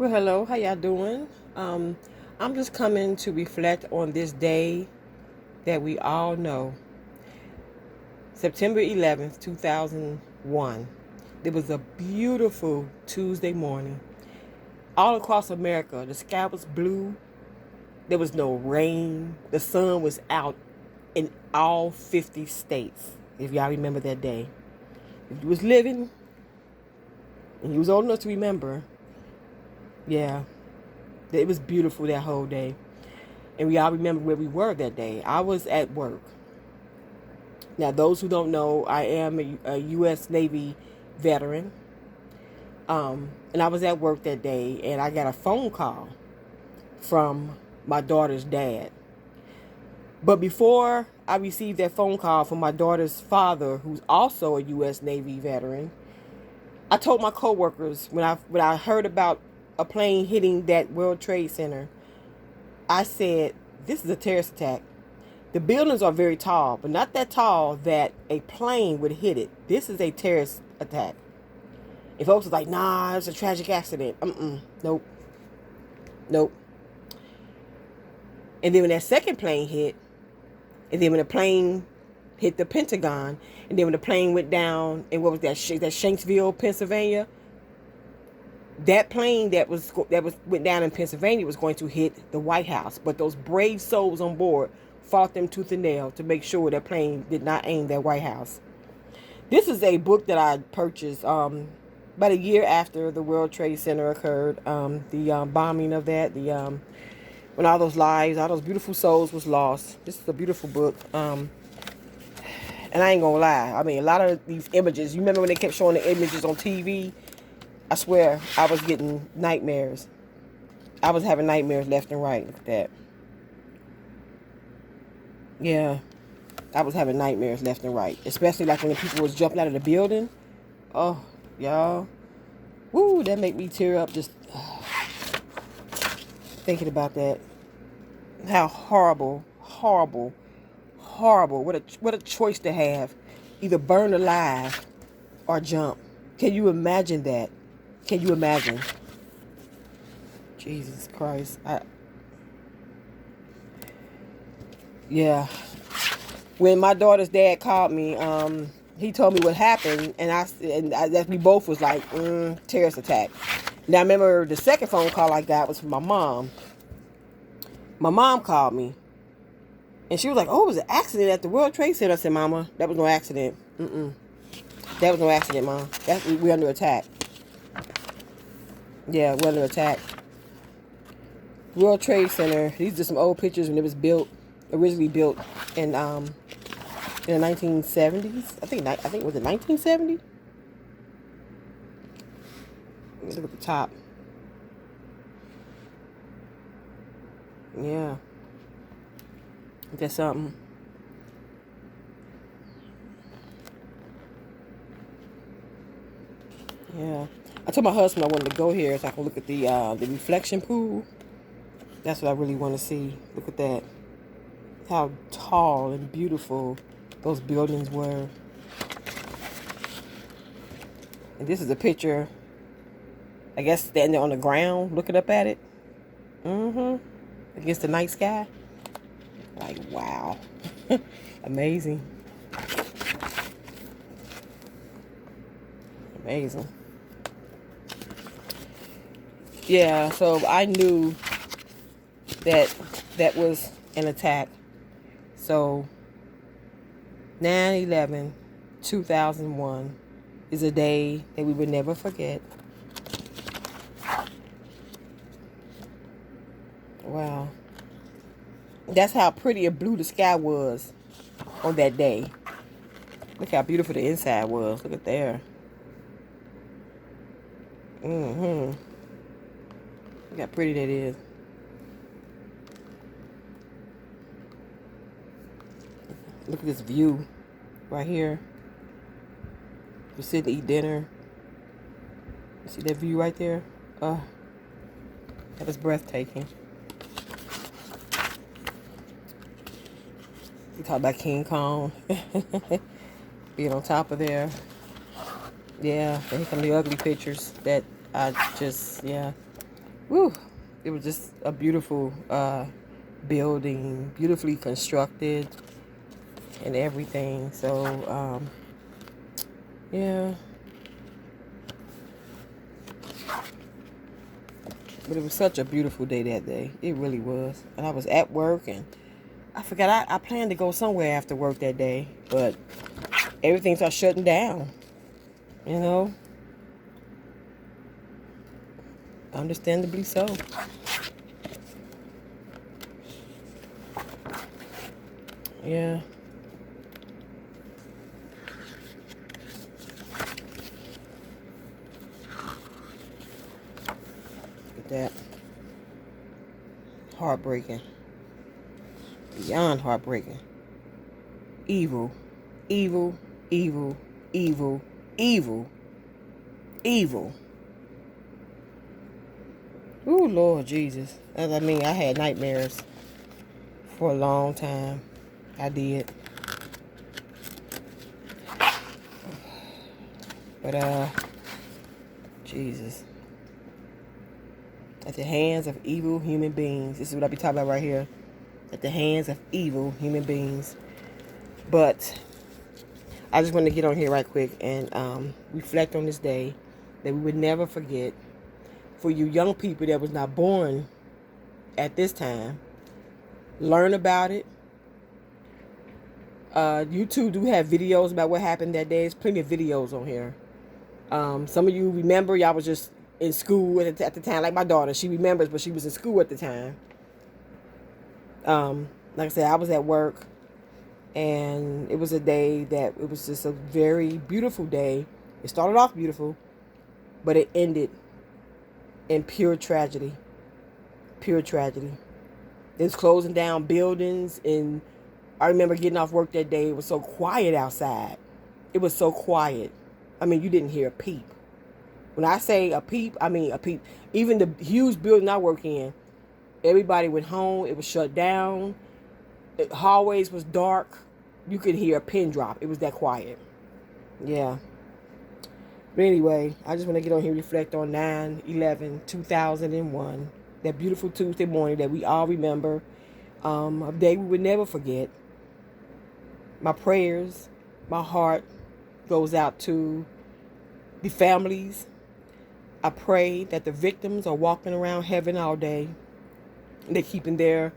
Well, hello, how y'all doing? Um, I'm just coming to reflect on this day that we all know, September 11th, 2001. It was a beautiful Tuesday morning. All across America, the sky was blue. There was no rain. The sun was out in all 50 states, if y'all remember that day. If you was living and you was old enough to remember, yeah, it was beautiful that whole day. And we all remember where we were that day. I was at work. Now, those who don't know, I am a U.S. Navy veteran. And I was at work that day, and I got a phone call from my daughter's dad. But before I received that phone call from my daughter's father, who's also a U.S. Navy veteran, I told my coworkers when I heard about a plane hitting that World Trade Center, I said, "This is a terrorist attack." The buildings are very tall, but not that tall that a plane would hit it. This is a terrorist attack. And folks was like, nah, it's a tragic accident. Nope. Nope. And then when that second plane hit, and then when the plane hit the Pentagon, and then when the plane went down, and what was that? That Shanksville, Pennsylvania. That plane that went down in Pennsylvania was going to hit the White House, but those brave souls on board fought them tooth and nail to make sure that plane did not aim at White House. This is a book that I purchased about a year after the World Trade Center occurred. The bombing of that, when all those lives, all those beautiful souls was lost. This is a beautiful book. And I ain't gonna lie. I mean, a lot of these images. You remember when they kept showing the images on TV? I swear, I was getting nightmares. I was having nightmares left and right. Look at that. Yeah, I was having nightmares left and right. Especially like when the people was jumping out of the building. Oh, y'all. Woo, that make me tear up just thinking about that. How horrible, horrible, horrible. What a choice to have. Either burn alive or jump. Can you imagine that? Can you imagine? Jesus Christ. Yeah. When my daughter's dad called me, he told me what happened, and we both was like, terrorist attack. Now, I remember the second phone call I got was from my mom. My mom called me, and she was like, "Oh, it was an accident at the World Trade Center." I said, "Mama, that was no accident. That was no accident, Mom. We're under attack. Yeah, we're under attack." World Trade Center. These are some old pictures when it was originally built in the 1970s. I think was it 1970? Look at the top. Yeah. That's something. Yeah. I told my husband I wanted to go here so I can look at the reflection pool. That's what I really want to see. Look at that. How tall and beautiful those buildings were. And this is a picture, I guess, standing on the ground, looking up at it. Against the night sky. Like, wow. Amazing. Amazing. Yeah, so I knew that was an attack. So 9/11/2001 is a day that we would never forget. Wow. That's how pretty and blue the sky was on that day. Look how beautiful the inside was. Look at there. Look how pretty that is. Look at this view right here. You sit and eat dinner. You see that view right there? That was breathtaking. You talk about King Kong being on top of there. Yeah, here come the ugly pictures that I just, yeah. Woo, it was just a beautiful building, beautifully constructed and everything. So, yeah. But it was such a beautiful day that day. It really was. And I was at work, and I forgot I planned to go somewhere after work that day, but everything started shutting down. You know? Understandably so. Yeah. Look at that. Heartbreaking. Beyond heartbreaking. Evil. Evil. Evil. Evil. Evil. Evil. Ooh, Lord Jesus. As I mean, I had nightmares for a long time. I did. But, Jesus. At the hands of evil human beings. This is what I be talking about right here. At the hands of evil human beings. But I just want to get on here right quick and reflect on this day that we would never forget. For you young people that was not born at this time, learn about it. YouTube do have videos about what happened that day. There's plenty of videos on here. Some of you remember, y'all was just in school at the time. Like my daughter, she remembers, but she was in school at the time. Like I said, I was at work, and it was a day that it was just a very beautiful day. It started off beautiful, but it ended in pure tragedy. Pure tragedy. It was closing down buildings, and I remember getting off work that day. It was so quiet outside. It was so quiet. I mean, you didn't hear a peep. When I say a peep, I mean a peep. Even the huge building I work in, everybody went home. It was shut down. The hallways was dark. You could hear a pin drop. It was that quiet. Yeah. But anyway, I just want to get on here and reflect on 9/11/2001. That beautiful Tuesday morning that we all remember. A day we would never forget. My prayers, my heart goes out to the families. I pray that the victims are walking around heaven all day. They're keeping their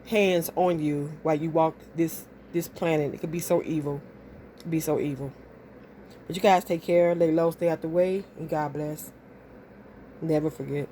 hands on you while you walk this planet. It could be so evil. It could be so evil. But you guys take care, lay low, stay out the way, and God bless. Never forget.